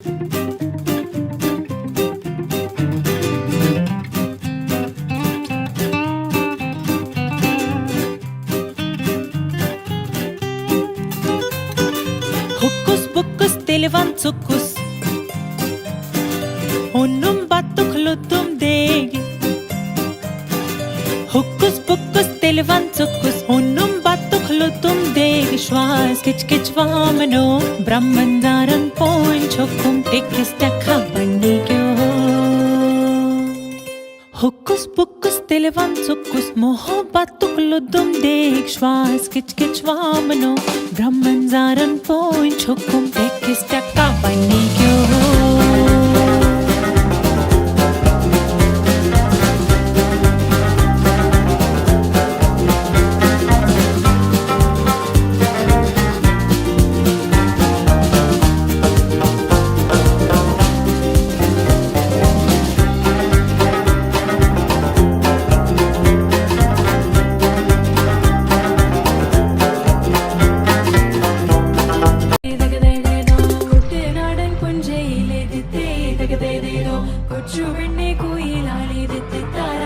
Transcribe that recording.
Hokus pokus televanzukus ഒന്നും പത്തുക്ലുത്തും ദേഗി Hokus pokus televanzukus ഒന്നും പത്തുക്ലുത്തും ദേഗി ശ്വാസ് കിച്ച് കിച്ച് വാമനോ ബ്രഹ്മന്ദാരൻ പോയിൻ ചൊക്കും ടെക്കിസ്റ്റക്ക പണ്ണിക്കോ Hokus pokus televanzukus mohabbatukluddum deg श्वास किच किच वामनो ब्रह्मंजारन पोइन छोकुम टेकिस्टक्का पन्निक्यो കൊച്ചു പെണ്ണെ കുയിലാളിതെത്തായി